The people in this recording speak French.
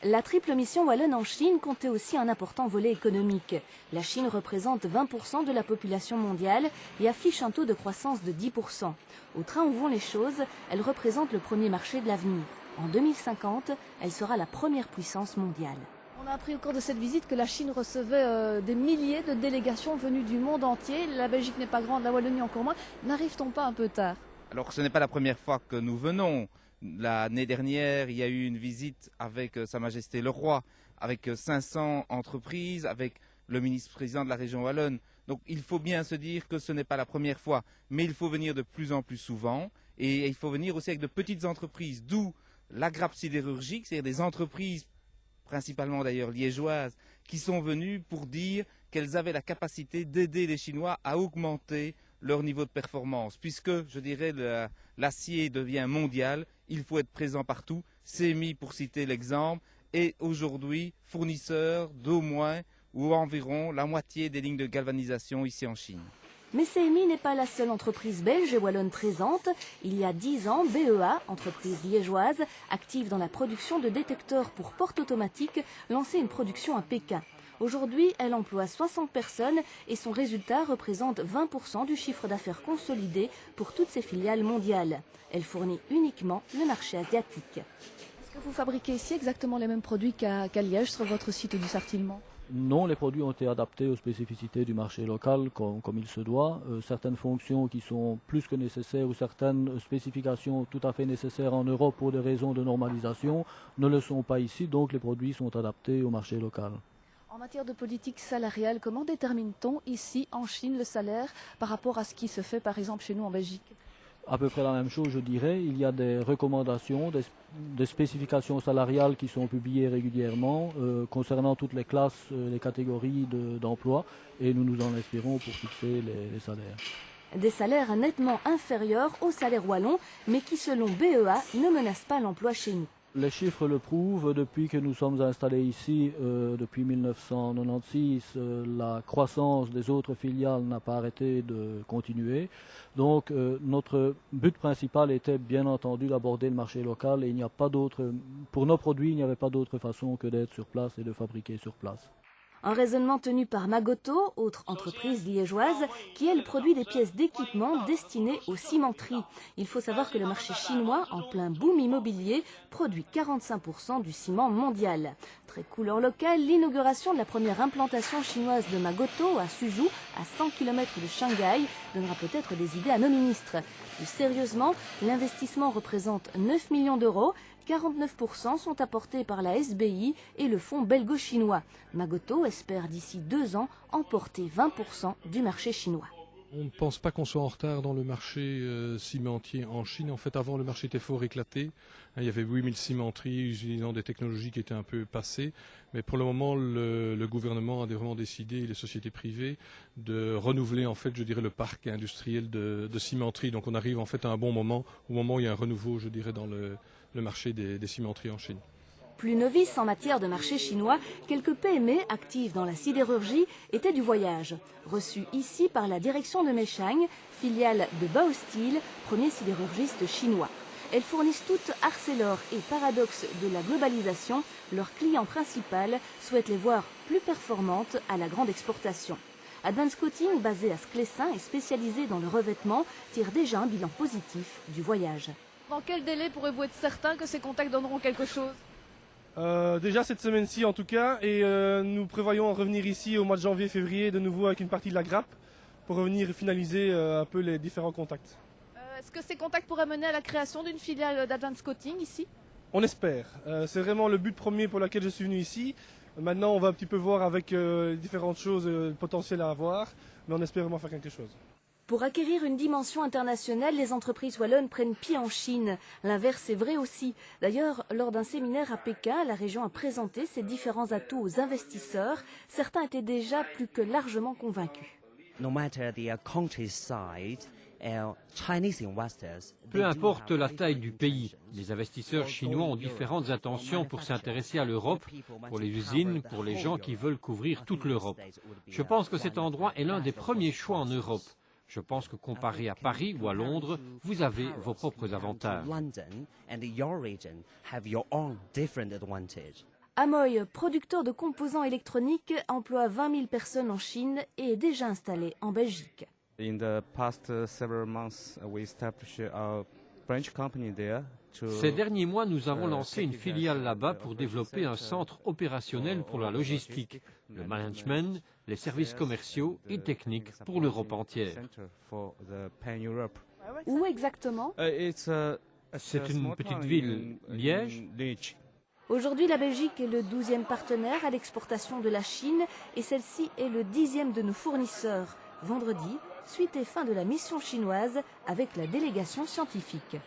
La triple mission wallonne en Chine comptait aussi un important volet économique. La Chine représente 20% de la population mondiale et affiche un taux de croissance de 10%. Au train où vont les choses, elle représente le premier marché de l'avenir. En 2050, elle sera la première puissance mondiale. On a appris au cours de cette visite que la Chine recevait des milliers de délégations venues du monde entier. La Belgique n'est pas grande, la Wallonie encore moins. N'arrive-t-on pas un peu tard? Alors ce n'est pas la première fois que nous venons. L'année dernière, il y a eu une visite avec Sa Majesté le Roi, avec 500 entreprises, avec le ministre-président de la région wallonne. Donc il faut bien se dire que ce n'est pas la première fois, mais il faut venir de plus en plus souvent et il faut venir aussi avec de petites entreprises, d'où la grappe sidérurgique, c'est-à-dire des entreprises, principalement d'ailleurs liégeoises, qui sont venues pour dire qu'elles avaient la capacité d'aider les Chinois à augmenter leur niveau de performance. Puisque, je dirais, l'acier devient mondial, il faut être présent partout. CMI, pour citer l'exemple, est aujourd'hui fournisseur d'au moins ou environ la moitié des lignes de galvanisation ici en Chine. Mais CMI n'est pas la seule entreprise belge et wallonne présente. Il y a 10 ans, BEA, entreprise liégeoise, active dans la production de détecteurs pour portes automatiques, lançait une production à Pékin. Aujourd'hui, elle emploie 60 personnes et son résultat représente 20% du chiffre d'affaires consolidé pour toutes ses filiales mondiales. Elle fournit uniquement le marché asiatique. Est-ce que vous fabriquez ici exactement les mêmes produits qu'à Liège sur votre site du Sartillement? Non, les produits ont été adaptés aux spécificités du marché local comme il se doit. Certaines fonctions qui sont plus que nécessaires ou certaines spécifications tout à fait nécessaires en Europe pour des raisons de normalisation ne le sont pas ici, donc les produits sont adaptés au marché local. En matière de politique salariale, comment détermine-t-on ici en Chine le salaire par rapport à ce qui se fait par exemple chez nous en Belgique? À peu près la même chose, je dirais. Il y a des recommandations, des spécifications salariales qui sont publiées régulièrement concernant toutes les classes, les catégories d'emploi et nous nous en inspirons pour fixer les salaires. Des salaires nettement inférieurs aux salaires wallons, mais qui selon BEA ne menacent pas l'emploi chez nous. Les chiffres le prouvent. Depuis que nous sommes installés ici, depuis 1996, la croissance des autres filiales n'a pas arrêté de continuer. Donc notre but principal était bien entendu d'aborder le marché local et il n'y a pas d'autre, pour nos produits, il n'y avait pas d'autre façon que d'être sur place et de fabriquer sur place. Un raisonnement tenu par Magoto, autre entreprise liégeoise, qui elle produit des pièces d'équipement destinées aux cimenteries. Il faut savoir que le marché chinois, en plein boom immobilier, produit 45% du ciment mondial. Très couleur locale, l'inauguration de la première implantation chinoise de Magoto à Suzhou, à 100 km de Shanghai, donnera peut-être des idées à nos ministres. Plus sérieusement, l'investissement représente 9 millions d'euros. 49% sont apportés par la SBI et le fonds belgo-chinois. Magoto espère d'ici 2 ans emporter 20% du marché chinois. On ne pense pas qu'on soit en retard dans le marché cimentier en Chine. En fait, avant, le marché était fort éclaté. Il y avait 8000 cimenteries utilisant des technologies qui étaient un peu passées. Mais pour le moment, le gouvernement a vraiment décidé, les sociétés privées, de renouveler, en fait, je dirais, le parc industriel de cimenteries. Donc on arrive en fait à un bon moment, au moment où il y a un renouveau, je dirais, dans le marché des cimenteries en Chine. Plus novices en matière de marché chinois, quelques PME actives dans la sidérurgie étaient du voyage. Reçues ici par la direction de Meisheng, filiale de Baosteel, premier sidérurgiste chinois. Elles fournissent toutes Arcelor et Paradox de la globalisation. Leur client principal souhaite les voir plus performantes à la grande exportation. Advance Coating, basé à Sclessin et spécialisé dans le revêtement, tire déjà un bilan positif du voyage. Dans quel délai pourrez-vous être certain que ces contacts donneront quelque chose? Déjà cette semaine-ci en tout cas, et nous prévoyons revenir ici au mois de janvier-février de nouveau avec une partie de la grappe pour revenir finaliser un peu les différents contacts. Est-ce que ces contacts pourraient mener à la création d'une filiale d'Advance Coating ici? On espère. C'est vraiment le but premier pour lequel je suis venu ici. Maintenant on va un petit peu voir avec différentes choses potentielles à avoir, mais on espère vraiment faire quelque chose. Pour acquérir une dimension internationale, les entreprises wallonnes prennent pied en Chine. L'inverse est vrai aussi. D'ailleurs, lors d'un séminaire à Pékin, la région a présenté ses différents atouts aux investisseurs. Certains étaient déjà plus que largement convaincus. Peu importe la taille du pays, les investisseurs chinois ont différentes intentions pour s'intéresser à l'Europe, pour les usines, pour les gens qui veulent couvrir toute l'Europe. Je pense que cet endroit est l'un des premiers choix en Europe. Je pense que comparé à Paris ou à Londres, vous avez vos propres avantages. Amoy, producteur de composants électroniques, emploie 20 000 personnes en Chine et est déjà installé en Belgique. In the past several months, we established a branch company there. Ces derniers mois, nous avons lancé une filiale là-bas pour développer un centre opérationnel pour la logistique, le management, les services commerciaux et techniques pour l'Europe entière. Où exactement? C'est une petite ville, Liège. Aujourd'hui, la Belgique est le 12e partenaire à l'exportation de la Chine et celle-ci est le 10e de nos fournisseurs. Vendredi, suite et fin de la mission chinoise avec la délégation scientifique.